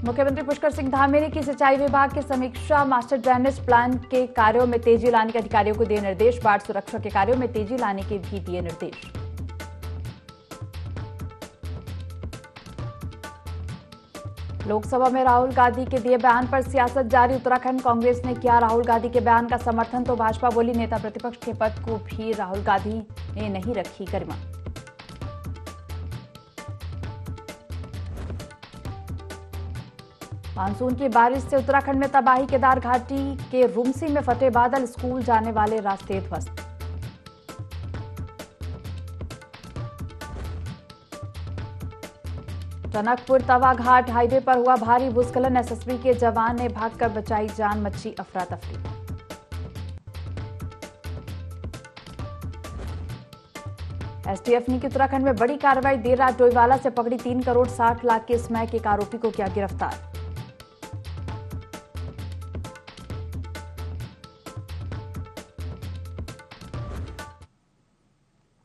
मुख्यमंत्री पुष्कर सिंह धामी ने की सिंचाई विभाग की समीक्षा, मास्टर ड्रेनेज प्लान के कार्यों में तेजी लाने के अधिकारियों को दिए निर्देश। बाढ़ सुरक्षा के कार्यों में तेजी लाने के भी दिए निर्देश। लोकसभा में राहुल गांधी के दिए बयान पर सियासत जारी। उत्तराखंड कांग्रेस ने किया राहुल गांधी के बयान का समर्थन, तो भाजपा बोली नेता प्रतिपक्ष के पद को भी राहुल गांधी ने नहीं रखी गरिमा। मानसून की बारिश से उत्तराखंड में तबाही, केदार घाटी के रुमसी में फटे बादल, स्कूल जाने वाले रास्ते ध्वस्त। टनकपुर तवा घाट हाईवे पर हुआ भारी भूस्खलन, एसएसबी के जवान ने भागकर बचाई जान, मची अफरा तफरी। एसटीएफ ने की उत्तराखंड में बड़ी कार्रवाई, देर रात डोईवाला से पकड़ी 3 करोड़ 60 लाख के स्मैक, एक आरोपी को किया गिरफ्तार।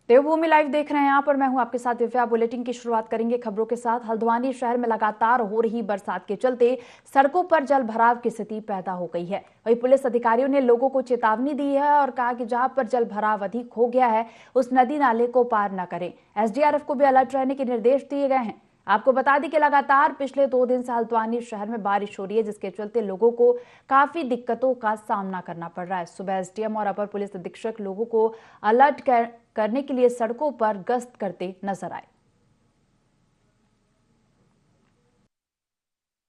देवभूमि लाइव देख रहे हैं आप और मैं हूं आपके साथ दिव्या। बुलेटिन की शुरुआत करेंगे खबरों के साथ। हल्द्वानी शहर में लगातार हो रही बरसात के चलते सड़कों पर जल भराव की स्थिति पैदा हो गई है। वहीं पुलिस अधिकारियों ने लोगों को चेतावनी दी है और कहा कि जहां पर जल भराव अधिक हो गया है उस नदी नाले को पार न करें। एसडीआरएफ को भी अलर्ट रहने के निर्देश दिए गए हैं। आपको बता दें कि लगातार पिछले 2 दिन से हल्द्वानी शहर में बारिश हो रही है, जिसके चलते लोगों को काफी दिक्कतों का सामना करना पड़ रहा है। सुबह एसडीएम और अपर पुलिस अधीक्षक लोगों को अलर्ट करने के लिए सड़कों पर गश्त करते नजर आए।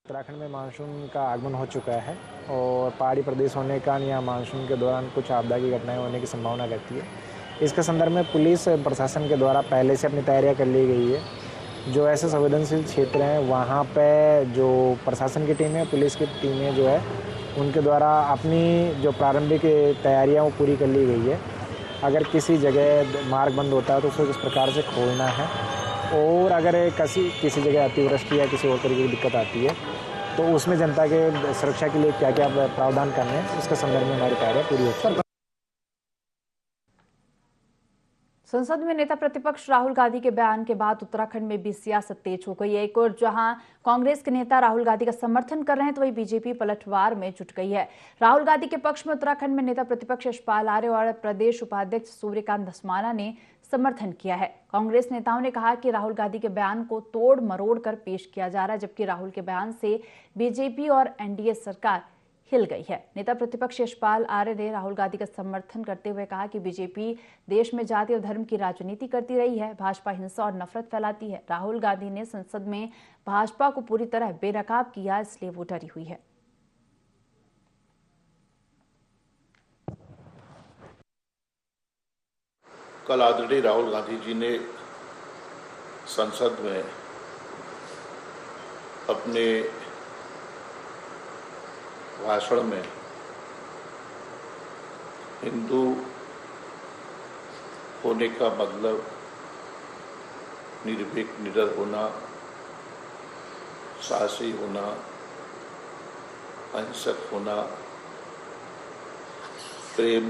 उत्तराखंड में मानसून का आगमन हो चुका है और पहाड़ी प्रदेश होने के कारण यहाँ मानसून के दौरान कुछ आपदा की घटनाएं होने की संभावना रहती है। इसके संदर्भ में पुलिस प्रशासन के द्वारा पहले से अपनी तैयारियां कर ली गई है। जो ऐसे संवेदनशील क्षेत्र हैं वहाँ पे जो प्रशासन की टीमें, पुलिस की टीमें जो है उनके द्वारा अपनी जो प्रारंभिक तैयारियां वो पूरी कर ली गई है। अगर किसी जगह मार्ग बंद होता है तो उसको किस प्रकार से खोलना है, और अगर किसी जगह अतिवृष्टि या किसी और तरीके की दिक्कत आती है तो उसमें जनता के सुरक्षा के लिए क्या क्या प्रावधान करने हैं, उसके संदर्भ में हमारी तैयारियां पूरी होती है। संसद में नेता प्रतिपक्ष राहुल गांधी के बयान के बाद उत्तराखंड में भी सियासत तेज हो गई है। एक और जहां कांग्रेस के नेता राहुल गांधी का समर्थन कर रहे हैं तो वही बीजेपी पलटवार में जुट गई है। राहुल गांधी के पक्ष में उत्तराखंड में नेता प्रतिपक्ष यशपाल आर्य और प्रदेश उपाध्यक्ष सूर्यकांत धस्माना ने समर्थन किया है। कांग्रेस नेताओं ने कहा कि राहुल गांधी के बयान को तोड़ मरोड़ कर पेश किया जा रहा है, जबकि राहुल के बयान से बीजेपी और एनडीए सरकार हिल गई है। नेता प्रतिपक्ष यशपाल आर्य ने राहुल गांधी का समर्थन करते हुए कहा कि बीजेपी देश में जाति और धर्म की राजनीति करती रही है, भाजपा हिंसा और नफरत फैलाती है। राहुल गांधी ने संसद में भाजपा को पूरी तरह बेनकाब किया, इसलिए वो डरी हुई है। कल आदरणीय राहुल गांधी जी ने संसद में अपने भाषण में हिंदू होने का मतलब निर्भीक, निडर होना, साहसी होना, अहिंसक होना, प्रेम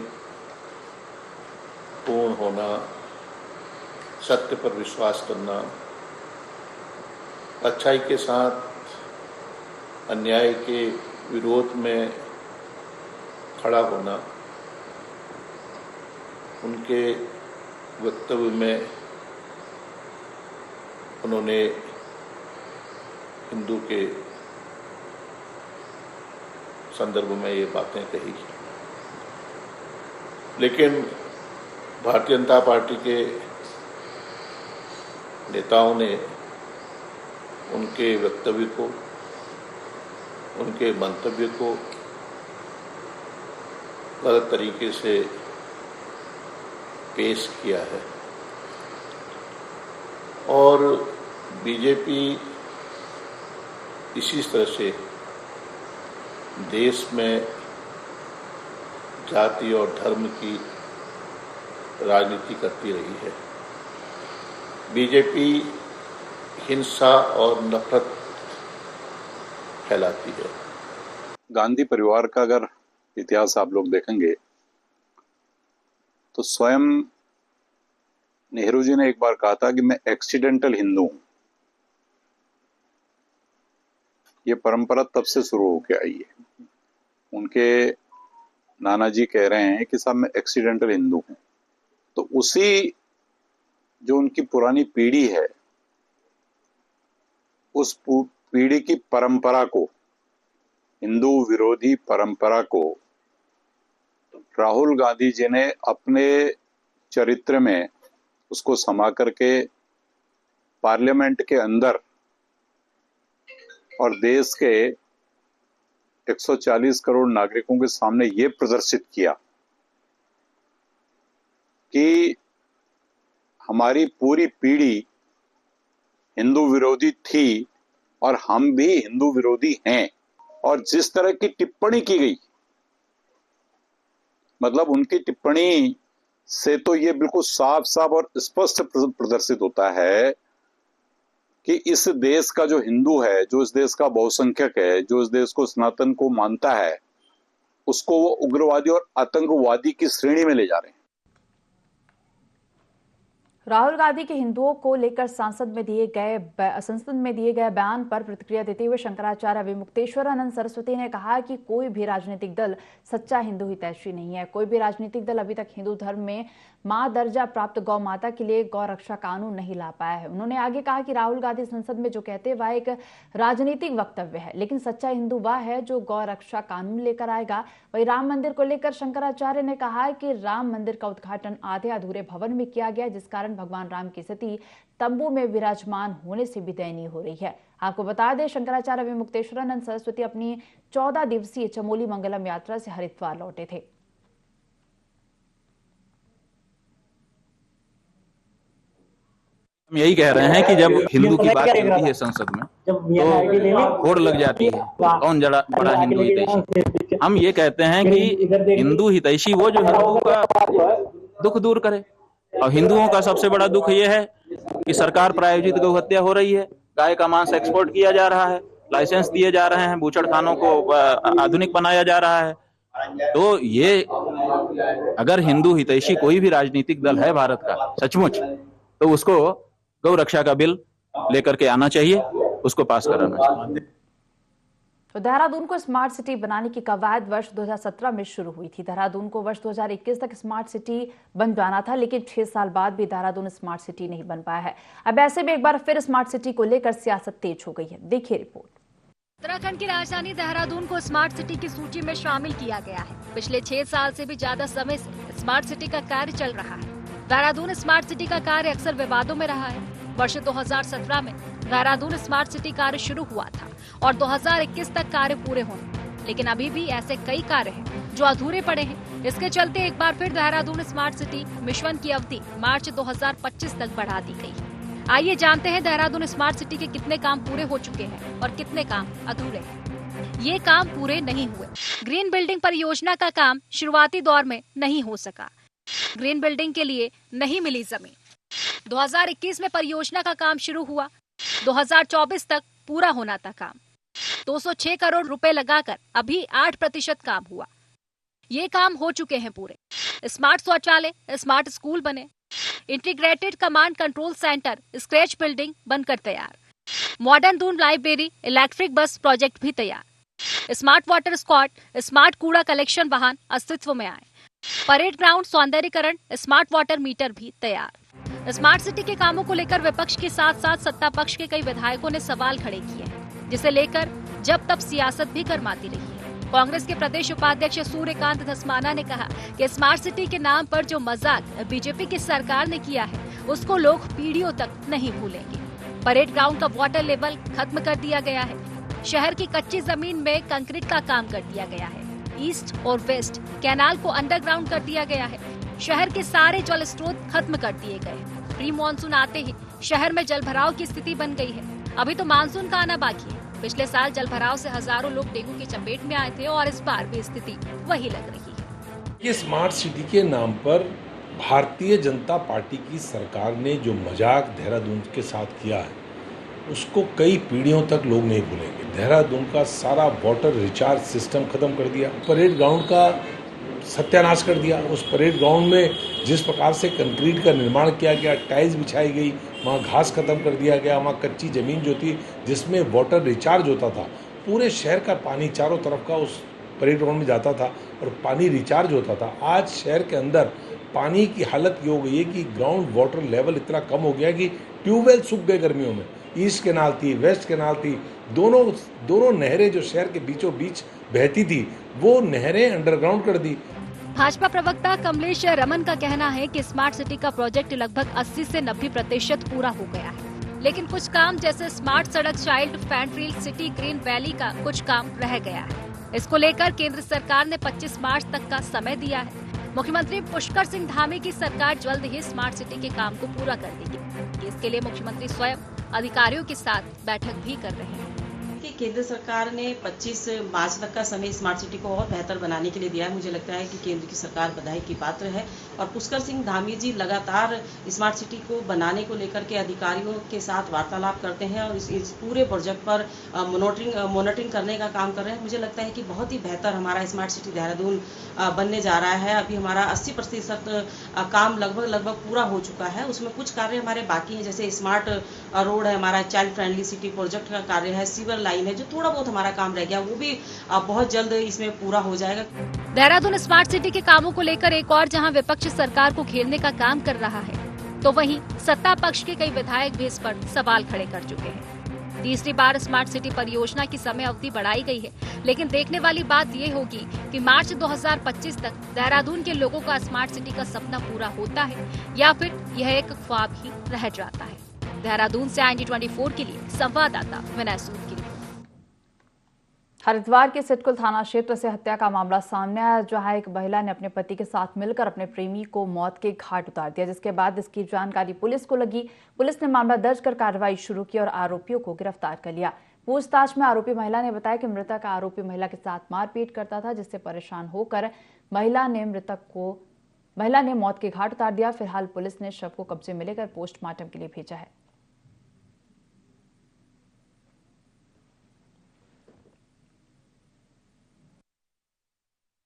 पूर्ण होना, सत्य पर विश्वास करना, अच्छाई के साथ अन्याय के विरोध में खड़ा होना, उनके वक्तव्य में उन्होंने हिंदू के संदर्भ में ये बातें कही। लेकिन भारतीय जनता पार्टी के नेताओं ने उनके वक्तव्य को, उनके मंतव्य को गलत तरीके से पेश किया है और बीजेपी इसी तरह से देश में जाति और धर्म की राजनीति करती रही है। बीजेपी हिंसा और नफरत फैलाती है। गांधी परिवार का अगर इतिहास आप लोग देखेंगे तो स्वयं नेहरू जी ने एक बार कहा था कि मैं एक्सीडेंटल हिंदू हूं। ये परंपरा तब से शुरू होके आई है। उनके नाना जी कह रहे हैं कि साहब मैं एक्सीडेंटल हिंदू हूं, तो उसी जो उनकी पुरानी पीढ़ी है उस पीढ़ी की परंपरा को, हिंदू विरोधी परंपरा को राहुल गांधी जी ने अपने चरित्र में उसको समा करके पार्लियामेंट के अंदर और देश के 140 करोड़ नागरिकों के सामने ये प्रदर्शित किया कि हमारी पूरी पीढ़ी हिंदू विरोधी थी और हम भी हिंदू विरोधी हैं। और जिस तरह की टिप्पणी की गई, मतलब उनकी टिप्पणी से तो ये बिल्कुल साफ साफ और स्पष्ट प्रदर्शित होता है कि इस देश का जो हिंदू है, जो इस देश का बहुसंख्यक है, जो इस देश को सनातन को मानता है, उसको वो उग्रवादी और आतंकवादी की श्रेणी में ले जा रहे हैं। राहुल गांधी के हिंदुओं को लेकर संसद में दिए गए बयान पर प्रतिक्रिया देते हुए शंकराचार्य विमुक्तेश्वरानंद सरस्वती ने कहा कि कोई भी राजनीतिक दल सच्चा हिंदू हितैषी नहीं है। कोई भी राजनीतिक दल अभी तक हिंदू धर्म में मां दर्जा प्राप्त गौ माता के लिए गौ रक्षा कानून नहीं ला पाया है। उन्होंने आगे कहा कि राहुल गांधी संसद में जो कहते हैं वह एक राजनीतिक वक्तव्य है, लेकिन सच्चा हिंदू वह है जो गौ रक्षा कानून लेकर आएगा। वहीं राम मंदिर को लेकर शंकराचार्य ने कहा कि राम मंदिर का उद्घाटन आधे अधूरे भवन में किया गया, जिस कारण भगवान राम की स्थिति तंबू में विराजमान होने से भी दयनीय हो रही है। आपको बता दें, शंकराचार्य विमुक्तेश्वरानंद सरस्वती अपनी 14 दिवसीय चमोली मंगलम यात्रा से हरिद्वार लौटे थे। हम यही कह रहे हैं कि जब हिंदू की बात होती है संसद में तो होड़ लग जाती है, कौन बड़ा हिंदू हितैषी। हम ये कहते हैं कि हिंदू हितैषी वो जो हिंदू का दुख दूर करे, और हिंदुओं का सबसे बड़ा दुख ये है कि सरकार प्रायोजित गौ हत्या हो रही है, गाय का मांस एक्सपोर्ट किया जा रहा है, लाइसेंस दिए जा रहे हैं, बूचड़खानों को आधुनिक बनाया जा रहा है। तो ये अगर हिंदू हितैषी कोई भी राजनीतिक दल है भारत का सचमुच, तो उसको गौ रक्षा का बिल लेकर के आना चाहिए, उसको पास कराना चाहिए। तो देहरादून को स्मार्ट सिटी बनाने की कवायद वर्ष 2017 में शुरू हुई थी। देहरादून को वर्ष 2021 तक स्मार्ट सिटी बन जाना था, लेकिन 6 साल बाद भी देहरादून स्मार्ट सिटी नहीं बन पाया है। अब ऐसे में एक बार फिर स्मार्ट सिटी को लेकर सियासत तेज हो गई है। देखिए रिपोर्ट। उत्तराखंड की राजधानी देहरादून को स्मार्ट सिटी की सूची में शामिल किया गया है। पिछले 6 साल से भी ज्यादा समय से स्मार्ट सिटी का कार्य चल रहा है। देहरादून स्मार्ट सिटी का कार्य अक्सर विवादों में रहा है। वर्ष 2017 में देहरादून स्मार्ट सिटी कार्य शुरू हुआ था और 2021 तक कार्य पूरे होंगे, लेकिन अभी भी ऐसे कई कार्य हैं जो अधूरे पड़े हैं। इसके चलते एक बार फिर देहरादून स्मार्ट सिटी मिशन की अवधि मार्च 2025 तक बढ़ा दी गई है। आइए जानते हैं देहरादून स्मार्ट सिटी के कितने काम पूरे हो चुके हैं और कितने काम अधूरे हैं। ये काम पूरे नहीं हुए। ग्रीन बिल्डिंग परियोजना का काम शुरुआती दौर में नहीं हो सका। ग्रीन बिल्डिंग के लिए नहीं मिली जमीन। 2021 में परियोजना का काम शुरू हुआ। 2024 तक पूरा होना था काम। 206 करोड़ रुपए लगाकर अभी 8% काम हुआ। ये काम हो चुके हैं पूरे। स्मार्ट शौचालय, स्मार्ट स्कूल बने। Integrated command control centre, scratch building बनकर तैयार। Modern Doon library, electric bus project भी तैयार। स्मार्ट वाटर स्क्वाड, स्मार्ट कूड़ा कलेक्शन वाहन अस्तित्व में आए। परेड ग्राउंड सौंदर्यीकरण, स्मार्ट वाटर मीटर भी तैयार। स्मार्ट सिटी के कामों को लेकर विपक्ष के साथ साथ सत्ता पक्ष के कई विधायकों ने सवाल खड़े किए हैं, जिसे लेकर जब तब सियासत भी गरमाती रही है। कांग्रेस के प्रदेश उपाध्यक्ष सूर्यकांत धस्माना ने कहा कि स्मार्ट सिटी के नाम पर जो मजाक बीजेपी की सरकार ने किया है, उसको लोग पीढ़ियों तक नहीं भूलेंगे। परेड ग्राउंड का वाटर लेवल खत्म कर दिया गया है। शहर की कच्ची जमीन में कंक्रीट का काम कर दिया गया है। ईस्ट और वेस्ट कैनाल को अंडरग्राउंड कर दिया गया है। शहर के सारे जल स्रोत खत्म कर दिए गए। प्री मानसून आते ही शहर में जलभराव की स्थिति बन गई है। अभी तो मानसून का आना बाकी है। पिछले साल जलभराव से हजारों लोग डेंगू की चपेट में आए थे और इस बार भी स्थिति वही लग रही है। ये स्मार्ट सिटी के नाम पर भारतीय जनता पार्टी की सरकार ने जो मजाक देहरादून के साथ किया है, उसको कई पीढ़ियों तक लोग नहीं भूलेंगे। देहरादून का सारा वाटर रिचार्ज सिस्टम खत्म कर दिया। परेड ग्राउंड का सत्यानाश कर दिया। उस परेड ग्राउंड में जिस प्रकार से कंक्रीट का निर्माण किया गया, टाइल्स बिछाई गई, वहाँ घास खत्म कर दिया गया, वहाँ कच्ची ज़मीन जो थी जिसमें वाटर रिचार्ज होता था, पूरे शहर का पानी चारों तरफ का उस परेड ग्राउंड में जाता था और पानी रिचार्ज होता था। आज शहर के अंदर पानी की हालत ये हो गई है कि ग्राउंड वाटर लेवल इतना कम हो गया कि ट्यूबवेल सूख गए गर्मियों में। ईस्ट कैनाल थी, वेस्ट कैनाल थी, दोनों नहरें जो शहर के बीचों बीच बहती थी वो नहरें अंडरग्राउंड कर दी। भाजपा प्रवक्ता कमलेश रमन का कहना है कि स्मार्ट सिटी का प्रोजेक्ट लगभग 80 से 90% पूरा हो गया है, लेकिन कुछ काम जैसे स्मार्ट सड़क, child friendly city, green valley का कुछ काम रह गया है। इसको लेकर केंद्र सरकार ने 25 मार्च तक का समय दिया है। मुख्यमंत्री पुष्कर सिंह धामी की सरकार जल्द ही स्मार्ट सिटी के काम को पूरा कर देगी। इसके लिए मुख्यमंत्री स्वयं अधिकारियों के साथ बैठक भी कर रहे हैं। कि केंद्र सरकार ने 25 मार्च तक का समय स्मार्ट सिटी को और बेहतर बनाने के लिए दिया है। मुझे लगता है कि केंद्र की सरकार बधाई की पात्र है और पुष्कर सिंह धामी जी लगातार स्मार्ट सिटी को बनाने को लेकर के अधिकारियों के साथ वार्तालाप करते हैं और इस पूरे प्रोजेक्ट पर मॉनिटरिंग करने का काम कर रहे हैं। मुझे लगता है कि बहुत ही बेहतर हमारा स्मार्ट सिटी देहरादून बनने जा रहा है। अभी हमारा 80% काम लगभग पूरा हो चुका है। उसमें कुछ कार्य हमारे बाकी हैं, जैसे स्मार्ट रोड है, हमारा चाइल्ड फ्रेंडली सिटी प्रोजेक्ट का कार्य है, सीवर लाइन है, जो थोड़ा बहुत हमारा काम रह गया वो भी बहुत जल्द इसमें पूरा हो जाएगा। देहरादून स्मार्ट सिटी के कामों को लेकर एक और जहां विपक्ष सरकार को घेरने का काम कर रहा है, तो वहीं सत्ता पक्ष के कई विधायक भी इस पर सवाल खड़े कर चुके हैं। तीसरी बार स्मार्ट सिटी परियोजना की समय अवधि बढ़ाई गई है, लेकिन देखने वाली बात ये होगी कि मार्च 2025 तक देहरादून के लोगों का स्मार्ट सिटी का सपना पूरा होता है या फिर यह एक ख्वाब ही रह जाता है। देहरादून से IND24 के लिए संवाददाता विनय सूद की रिपोर्ट। हरिद्वार के सिटकुल थाना क्षेत्र से हत्या का मामला सामने आया, जहां एक महिला ने अपने पति के साथ मिलकर अपने प्रेमी को मौत के घाट उतार दिया, जिसके बाद इसकी जानकारी पुलिस को लगी। पुलिस ने मामला दर्ज कर कार्रवाई शुरू की और आरोपियों को गिरफ्तार कर लिया। पूछताछ में आरोपी महिला ने बताया कि मृतक आरोपी महिला के साथ मारपीट करता था, जिससे परेशान होकर महिला ने मौत के घाट उतार दिया। फिलहाल पुलिस ने शव को कब्जे में लेकर पोस्टमार्टम के लिए भेजा है।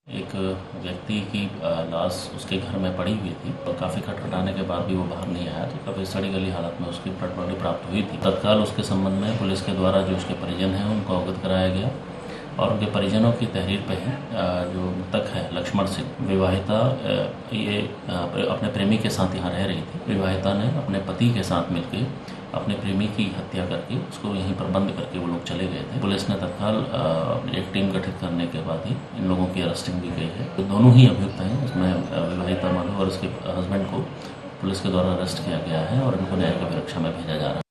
एक व्यक्ति की लाश उसके घर में पड़ी हुई थी और काफ़ी खटखटाने के बाद भी वो बाहर नहीं आया, तो काफ़ी सड़ी गली हालत में उसकी डेड बॉडी प्राप्त हुई थी। तत्काल उसके संबंध में पुलिस के द्वारा जो उसके परिजन हैं उनको अवगत कराया गया और उनके परिजनों की तहरीर पे ही जो मृतक है लक्ष्मण सिंह, विवाहिता, ये अपने प्रेमी के साथ यहाँ रह रही थी। विवाहिता ने अपने पति के साथ मिलकर अपने प्रेमी की हत्या करके उसको यहीं पर बंद करके वो लोग चले गए थे। पुलिस ने तत्काल एक टीम गठित करने के बाद ही इन लोगों की अरेस्टिंग भी गई है। तो दोनों ही अभियुक्त हैं, इसमें विवाहिता मधु और उसके हस्बैंड को पुलिस के द्वारा अरेस्ट किया गया है और इनको न्यायिक अभिरक्षा में भेजा जा रहा है।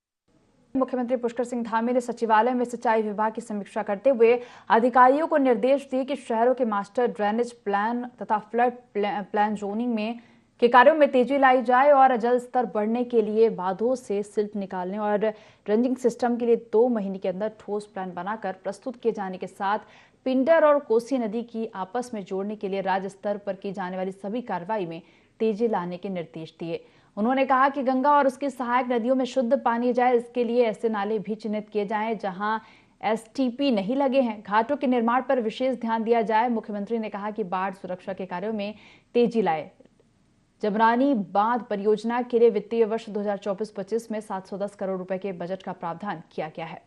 मुख्यमंत्री पुष्कर सिंह धामी ने सचिवालय में सिंचाई विभाग की समीक्षा करते हुए अधिकारियों को निर्देश दिए कि शहरों के मास्टर ड्रेनेज प्लान तथा फ्लड प्लान जोनिंग में के कार्यों में तेजी लाई जाए और जल स्तर बढ़ने के लिए बांधों से सिल्ट निकालने और ड्रेंजिंग सिस्टम के लिए 2 महीने के अंदर ठोस प्लान बनाकर प्रस्तुत किए जाने के साथ पिंडर और कोसी नदी की आपस में जोड़ने के लिए राज्य स्तर पर की जाने वाली सभी कार्रवाई में तेजी लाने के निर्देश दिए। उन्होंने कहा कि गंगा और उसकी सहायक नदियों में शुद्ध पानी जाए, इसके लिए ऐसे नाले भी चिन्हित किए जाएं जहां STP नहीं लगे हैं। घाटों के निर्माण पर विशेष ध्यान दिया जाए। मुख्यमंत्री ने कहा कि बाढ़ सुरक्षा के कार्यों में तेजी लाए। जबरानी बांध परियोजना के लिए वित्तीय वर्ष 2024-25 में 710 करोड़ रुपए के बजट का प्रावधान किया गया है।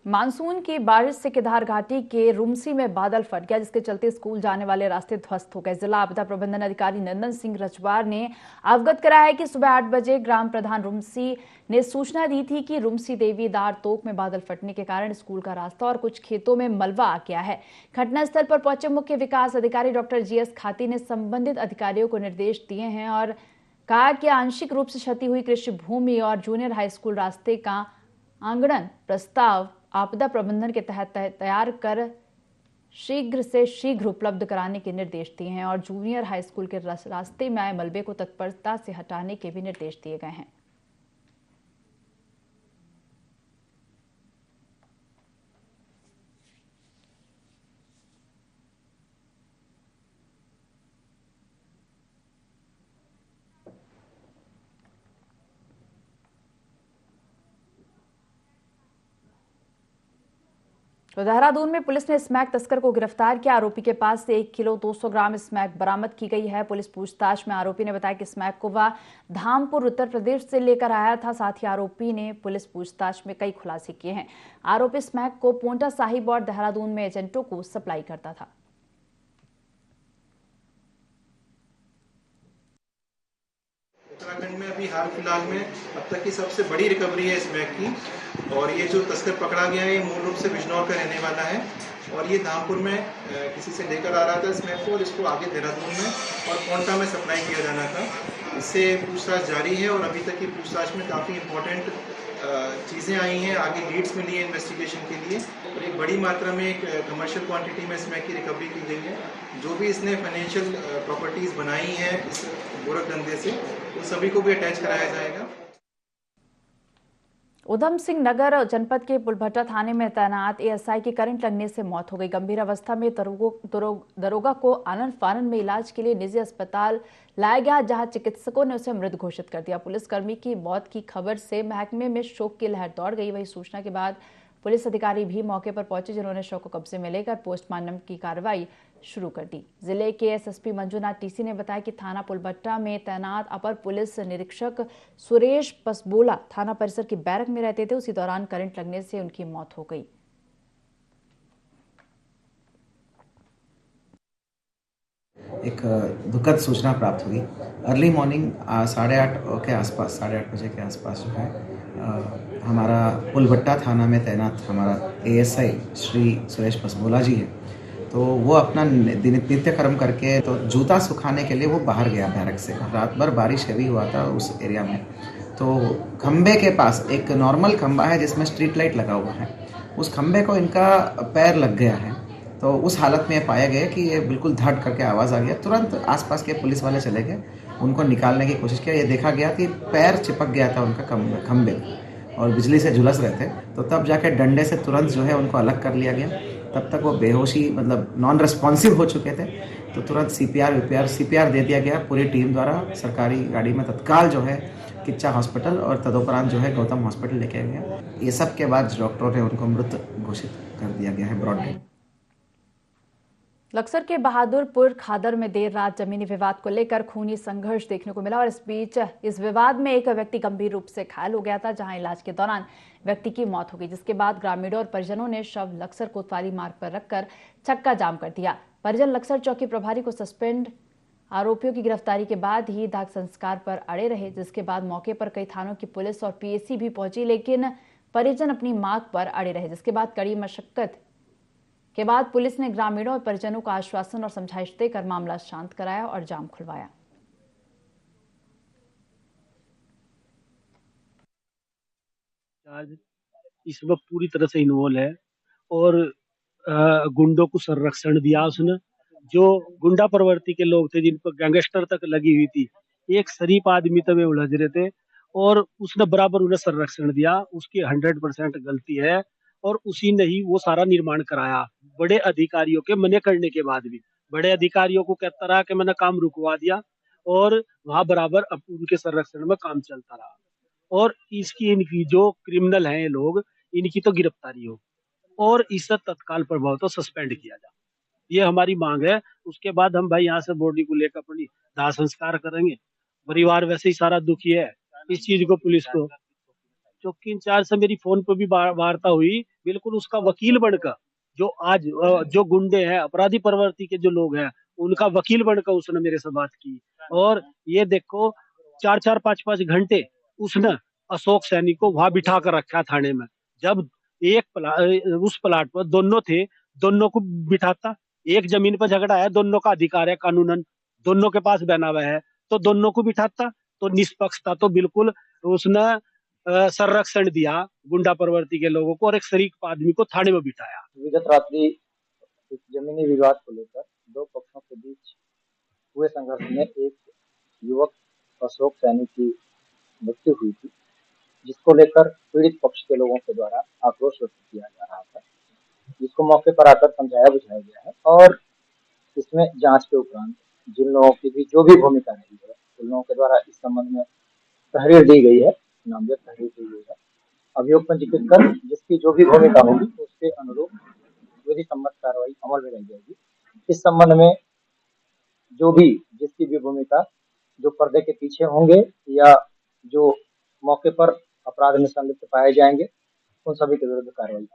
मानसून की बारिश से केदार घाटी के रुमसी में बादल फट गया, जिसके चलते स्कूल जाने वाले रास्ते ध्वस्त हो गए। जिला आपदा प्रबंधन अधिकारी नंदन सिंह रजवार ने अवगत कराया है कि सुबह 8 बजे ग्राम प्रधान रुमसी ने सूचना दी थी कि रुमसी देवी दार तोक में बादल फटने के कारण स्कूल का रास्ता और कुछ खेतों में मलबा आ गया है। घटनास्थल पर पहुंचे मुख्य विकास अधिकारी डॉक्टर GS खाती ने संबंधित अधिकारियों को निर्देश दिए हैं और कहा कि आंशिक रूप से क्षति हुई कृषि भूमि और जूनियर हाई स्कूल रास्ते का आंगणन प्रस्ताव आपदा प्रबंधन के तहत तैयार कर शीघ्र से शीघ्र उपलब्ध कराने के निर्देश दिए हैं और जूनियर हाई स्कूल के रास्ते में आए मलबे को तत्परता से हटाने के भी निर्देश दिए गए हैं। तो देहरादून में पुलिस ने स्मैक तस्कर को गिरफ्तार किया। आरोपी के पास से 1 किलो 200 ग्राम स्मैक बरामद की गई है। पुलिस पूछताछ में आरोपी ने बताया कि स्मैक को वह धामपुर उत्तर प्रदेश से लेकर आया था। साथ ही आरोपी ने पुलिस पूछताछ में कई खुलासे किए हैं। आरोपी स्मैक को पोंटा साहिब और देहरादून में एजेंटों को सप्लाई करता था। उत्तराखंड में अभी हाल फिलहाल में अब तक की सबसे बड़ी रिकवरी है स्मैक की। और ये जो तस्कर पकड़ा गया है ये मूल रूप से बिजनौर का रहने वाला है और ये धामपुर में किसी से लेकर आ रहा था स्मैक को और इसको आगे देहरादून में और पोंटा में सप्लाई किया जाना था। इससे पूछताछ जारी है और अभी तक की पूछताछ में काफ़ी इंपॉर्टेंट चीज़ें आई हैं, आगे लीड्स मिली है इन्वेस्टिगेशन के लिए और एक बड़ी मात्रा में एक कमर्शियल क्वांटिटी में स्मैक की रिकवरी की गई है। जो भी इसने फाइनेंशियल प्रॉपर्टीज़ बनाई हैं इस गोरख धंधे से उन सभी को भी अटैच कराया जाएगा। उधम सिंह नगर जनपद के पुलभट्टा थाने में तैनात एएसआई की करंट लगने से मौत हो गई। गंभीर अवस्था में दरोगा को आनंद फानन में इलाज के लिए निजी अस्पताल लाया गया, जहां चिकित्सकों ने उसे मृत घोषित कर दिया। पुलिसकर्मी की मौत की खबर से महकमे में शोक की लहर दौड़ गई। वही सूचना के बाद पुलिस अधिकारी भी मौके पर पहुंचे, जिन्होंने शव को कब्जे में लेकर पोस्टमार्टम की कार्रवाई शुरू कर दी। जिले के एसएसपी मंजुनाथ टीसी ने बताया कि थाना पुलभट्टा में तैनात अपर पुलिस निरीक्षक सुरेश पसबोला थाना परिसर की बैरक में रहते थे। उसी दौरान करंट लगने से उनकी मौत हो गई। एक दुखद सूचना प्राप्त हुई। अर्ली मॉर्निंग 8:30 के आसपास, 8:30 बजे के आसपास जो है हमारा पुलभट्टा थाना में तैनात हमारा एएसआई श्री सुरेश पसबोला जी है, तो वो अपना नित्य कर्म करके तो जूता सुखाने के लिए वो बाहर गया बैरक से। रात भर बारिश हैवी हुआ था उस एरिया में, तो खंबे के पास एक नॉर्मल खंबा है जिसमें स्ट्रीट लाइट लगा हुआ है, उस खंबे को इनका पैर लग गया है। तो उस हालत में पाया गया कि ये बिल्कुल धड़ करके आवाज़ आ गया। तुरंत आसपास के पुलिस वाले चले गए, उनको निकालने की कोशिश किया। ये देखा गया कि पैर चिपक गया था उनका खंबे और बिजली से झुलस रहे थे, तो तब जाके डंडे से तुरंत जो है उनको अलग कर लिया गया। तब तक वो बेहोशी मतलब नॉन रिस्पॉन्सिव हो चुके थे, तो तुरंत सीपीआर दे दिया गया पूरी टीम द्वारा। सरकारी गाड़ी में तत्काल जो है किच्चा हॉस्पिटल और तदोपरांत जो है गौतम हॉस्पिटल लेके गया। ये सब के बाद डॉक्टरों ने उनको मृत घोषित कर दिया गया है ब्रॉड डेथ। लक्सर के बहादुरपुर खादर में देर रात जमीनी विवाद को लेकर खूनी संघर्ष देखने को मिला और इस बीच इस विवाद में एक व्यक्ति गंभीर रूप से घायल हो गया था, जहां इलाज के दौरान व्यक्ति की मौत हो गई, जिसके बाद ग्रामीणों और परिजनों ने शव लक्सर कोतवाली मार्ग पर रखकर चक्का जाम कर दिया। परिजन लक्सर चौकी प्रभारी को सस्पेंड आरोपियों की गिरफ्तारी के बाद ही दाह संस्कार पर अड़े रहे, जिसके बाद मौके पर कई थानों की पुलिस और पीएसी भी पहुंची, लेकिन परिजन अपनी मांग पर अड़े रहे। जिसके बाद कड़ी मशक्कत के बाद पुलिस ने ग्रामीणों और परिजनों को आश्वासन और समझाइश देकर मामला शांत कराया और जाम खुलवाया। इस वक्त पूरी तरह से इन्वॉल्व है और गुंडों को संरक्षण दिया उसने। जो गुंडा प्रवृत्ति के लोग थे जिन पर गैंगस्टर तक लगी हुई थी, एक शरीफ आदमी तो वे उलझ रहे थे और उसने बराबर उन्हें संरक्षण दिया। उसकी 100% गलती है और उसी ने ही वो सारा निर्माण कराया। बड़े अधिकारियों के मने करने के बाद भी बड़े अधिकारियों को कहता रहा कि मैंने काम रुकवा दिया और वहां बराबर अब उनके संरक्षण में काम चलता रहा। और इनकी जो क्रिमिनल हैं ये लोग, इनकी तो गिरफ्तारी हो और इससे तत्काल प्रभाव तो सस्पेंड किया जाए, ये हमारी मांग है। उसके बाद हम भाई यहाँ से बॉडी को लेकर अपनी दाह संस्कार करेंगे। परिवार वैसे ही सारा दुखी है इस चीज को। पुलिस को चौकी इंचार्ज से मेरी फोन पर भी वार्ता हुई, बिल्कुल उसका वकील बनकर जो आज जो गुंडे हैं अपराधी प्रवृत्ति के जो लोग हैं उनका वकील बनकर उसने मेरे से बात की। और ये देखो 4-4, 5-5 घंटे उसने अशोक सैनी को वहां बिठा कर रखा थाने में। जब उस प्लाट पर दोनों थे, दोनों को बिठाता। एक जमीन पर झगड़ा है, दोनों का अधिकार है कानूनन, दोनों के पास बना हुआ है, तो दोनों को बिठाता। तो निष्पक्षता तो बिल्कुल उसने संरक्षण दिया गुंडा प्रवृत्ति के लोगों को और एक शरीफ आदमी को थाने में बिठाया। विगत रात्रि इस जमीनी विवाद को लेकर दो पक्षों के बीच हुए संघर्ष में एक युवक अशोक सैनी की मृत्यु हुई थी, जिसको लेकर पीड़ित पक्ष के लोगों के द्वारा आक्रोश व्यक्त किया जा रहा था, जिसको मौके पर आकर समझाया बुझाया गया है। और इसमें जांच के उपरांत जिन लोगों की भी जो भी भूमिका रही है उन लोगों के द्वारा इस संबंध में तहरीर दी गई है, नामजद तहरीर दी गई है। अभियोग पंजीकृत कर जिसकी जो भी भूमिका होगी उसके अनुरूप विधि सम्मत कार्रवाई अमल में लाई जाएगी। इस संबंध में जो भी जिसकी भी भूमिका जो पर्दे के पीछे होंगे या जो मौके पर अपराध में संलिप्त पाए जाएंगे उन सभी के विरुद्ध कार्रवाई।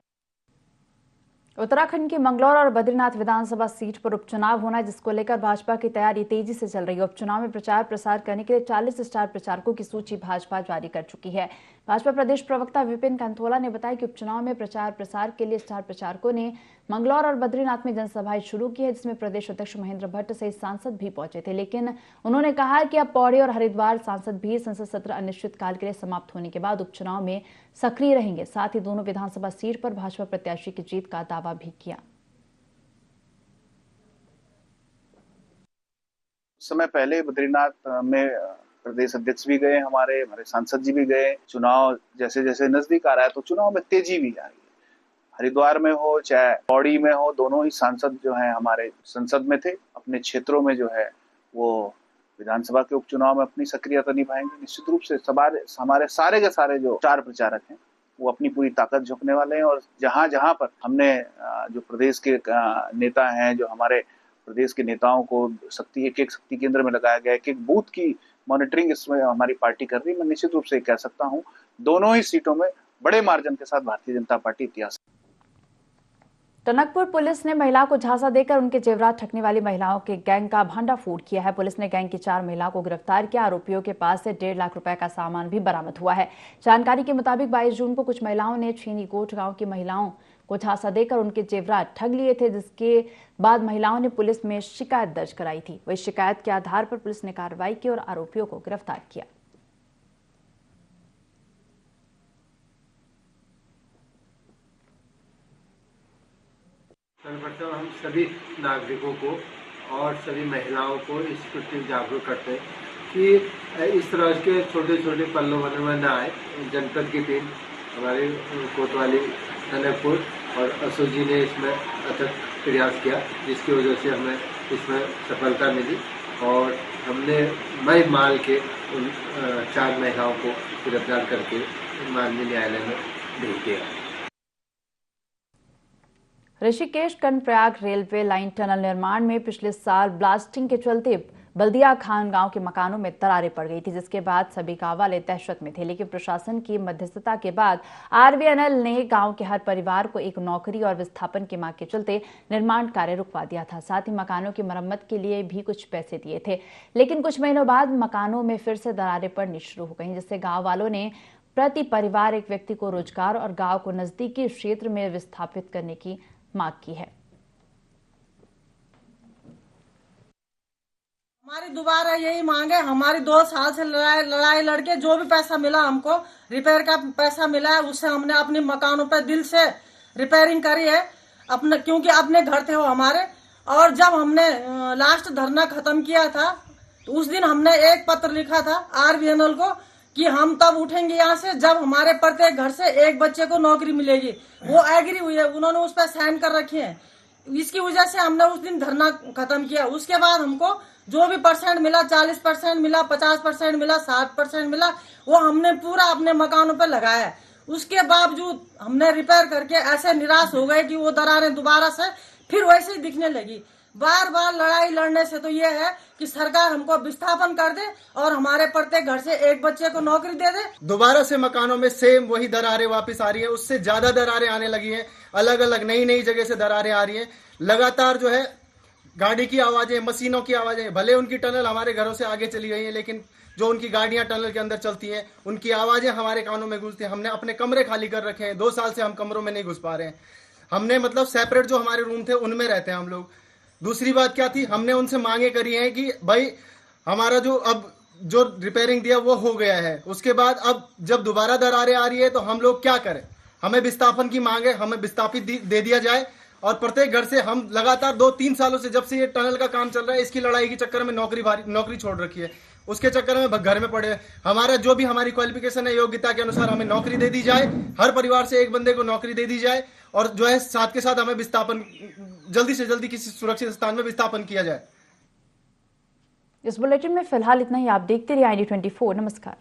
उत्तराखंड की मंगलौर और बद्रीनाथ विधानसभा सीट पर उपचुनाव होना है, जिसको लेकर भाजपा की तैयारी तेजी से चल रही है। उपचुनाव में प्रचार प्रसार करने के लिए 40 स्टार प्रचारकों की सूची भाजपा जारी कर चुकी है। भाजपा प्रदेश प्रवक्ता विपिन कंथोला ने बताया कि उपचुनाव में प्रचार प्रसार के लिए स्टार प्रचारकों ने मंगलौर और बद्रीनाथ में जनसभाएं शुरू की है, जिसमें प्रदेश अध्यक्ष महेंद्र भट्ट सहित सांसद भी पहुंचे थे। लेकिन उन्होंने कहा कि अब पौड़ी और हरिद्वार सांसद भी संसद सत्र अनिश्चित काल के लिए समाप्त होने के बाद उपचुनाव में सक्रिय रहेंगे। साथ ही दोनों विधानसभा सीट पर भाजपा प्रत्याशी की जीत का दावा भी किया। समय पहले बद्रीनाथ में प्रदेश अध्यक्ष भी गए, हमारे सांसद जी भी गए। चुनाव जैसे जैसे नजदीक आ रहा है तो चुनाव में तेजी भी आ रही है। हरिद्वार में हो चाहे पौड़ी में हो, दोनों ही सांसद जो हैं हमारे संसद में थे। अपने क्षेत्रों में जो है वो विधानसभा के उपचुनाव में अपनी सक्रियता निभाएंगे। निश्चित रूप से हमारे सारे के सारे जो स्टार प्रचारक हैं वो अपनी पूरी ताकत झोंकने वाले हैं। और जहां जहां पर हमने जो प्रदेश के नेता हैं, जो हमारे प्रदेश के नेताओं को एक एक शक्ति केंद्र में लगाया गया, एक एक बूथ की मॉनिटरिंग इसमें हमारी पार्टी कर रही है। मैं निश्चित रूप से कह सकता हूं दोनों ही सीटों में बड़े मार्जिन के साथ भारतीय जनता पार्टी इतिहास। टनकपुर पुलिस ने महिला को झांसा देकर उनके जेवरात ठगने वाली महिलाओं के गैंग का भंडाफोड़ किया है। पुलिस ने गैंग की 4 महिलाओं को गिरफ्तार किया। आरोपियों के पास से 1.5 लाख रुपए का सामान भी बरामद हुआ है। जानकारी के मुताबिक 22 जून को कुछ महिलाओं ने छीनीकोट गांव की महिलाओं को झांसा देकर उनके जेवरात ठग लिए थे, जिसके बाद महिलाओं ने पुलिस में शिकायत दर्ज कराई थी। वही शिकायत के आधार पर पुलिस ने कार्रवाई की और आरोपियों को गिरफ्तार किया। सर्वप्रथम हम सभी नागरिकों को और सभी महिलाओं को इस प्रति जागरूक करते हैं कि इस तरह के छोटे छोटे प्रलोभनों में न आए। जनपद की टीम हमारे कोतवाली टनकपुर और अशोक जी ने इसमें अथक प्रयास किया, जिसकी वजह से हमें इसमें सफलता मिली और हमने मई माल के उन 4 महिलाओं को गिरफ्तार करके माननीय न्यायालय में भेज दिया। Rishikesh Karnaprayag railway line tunnel निर्माण में पिछले साल ब्लास्टिंग के चलते बल्दिया खान गांव के मकानों में दरारें पड़ गई थी, जिसके बाद सभी गांव वाले दहशत में थे। लेकिन प्रशासन की मध्यस्थता के बाद आरवीएनएल ने गांव के हर परिवार को एक नौकरी और विस्थापन की मांग के चलते निर्माण कार्य रुकवा दिया था। साथ ही मकानों की मरम्मत के लिए भी कुछ पैसे दिए थे। लेकिन कुछ महीनों बाद मकानों में फिर से दरारें पड़नी शुरू हो गई, जिससे गाँव वालों ने प्रति परिवार एक व्यक्ति को रोजगार और गाँव को नजदीकी क्षेत्र में विस्थापित करने की मांग की है। हमारी दोबारा यही मांग है। हमारी 2 साल से लड़ाई लड़के जो भी पैसा मिला, हमको रिपेयर का पैसा मिला है, उससे हमने अपने मकानों पर दिल से रिपेयरिंग करी है अपने, क्योंकि अपने घर थे वो हमारे। और जब हमने लास्ट धरना खत्म किया था तो उस दिन हमने एक पत्र लिखा था आरवीएनएल को कि हम तब उठेंगे यहाँ से जब हमारे प्रत्येक घर से एक बच्चे को नौकरी मिलेगी। वो एग्री हुई है, उन्होंने उस पर साइन कर रखे हैं। इसकी वजह से हमने उस दिन धरना खत्म किया। उसके बाद हमको जो भी परसेंट मिला, 40% मिला, 50% मिला, 60% मिला, वो हमने पूरा अपने मकानों पर लगाया है। उसके बावजूद हमने रिपेयर करके ऐसे निराश हो गए कि वो दरारें दोबारा से फिर वैसे ही दिखने लगी। बार बार लड़ाई लड़ने से तो ये है कि सरकार हमको विस्थापन कर दे और हमारे प्रत्येक घर से एक बच्चे को नौकरी दे दे। दोबारा से मकानों में सेम वही दरारें वापस आ रही है, उससे ज्यादा दरारें आने लगी हैं। अलग अलग नई जगह से दरारें आ रही हैं। लगातार जो है गाड़ी की आवाजें, मशीनों की आवाजें, भले उनकी टनल हमारे घरों से आगे चली गई है, लेकिन जो उनकी गाड़ियां टनल के अंदर चलती हैं उनकी आवाजें हमारे कानों में गूंजती हैं। हमने अपने कमरे खाली कर रखे हैं, 2 साल से हम कमरों में नहीं घुस पा रहे हैं। हमने मतलब सेपरेट जो हमारे रूम थे उनमें रहते हैं हम लोग। दूसरी बात क्या थी, हमने उनसे मांगे करी हैं कि भाई हमारा जो रिपेयरिंग दिया वो हो गया है, उसके बाद अब जब दोबारा दरारें आ रही है तो हम लोग क्या करें। हमें विस्थापन की मांग है, हमें विस्थापित दे दिया जाए। और प्रत्येक घर से हम लगातार 2-3 सालों से, जब से ये टनल का काम चल रहा है, इसकी लड़ाई के चक्कर में नौकरी छोड़ रखी है, उसके चक्कर में घर में पड़े। हमारा जो भी हमारी क्वालिफिकेशन है, योग्यता के अनुसार हमें नौकरी दे दी जाए। हर परिवार से एक बंदे को नौकरी दे दी जाए और जो है साथ के साथ हमें विस्थापन जल्दी से जल्दी किसी सुरक्षित स्थान में विस्थापन किया जाए। इस बुलेटिन में फिलहाल इतना ही। आप देखते रहिए ID24। नमस्कार।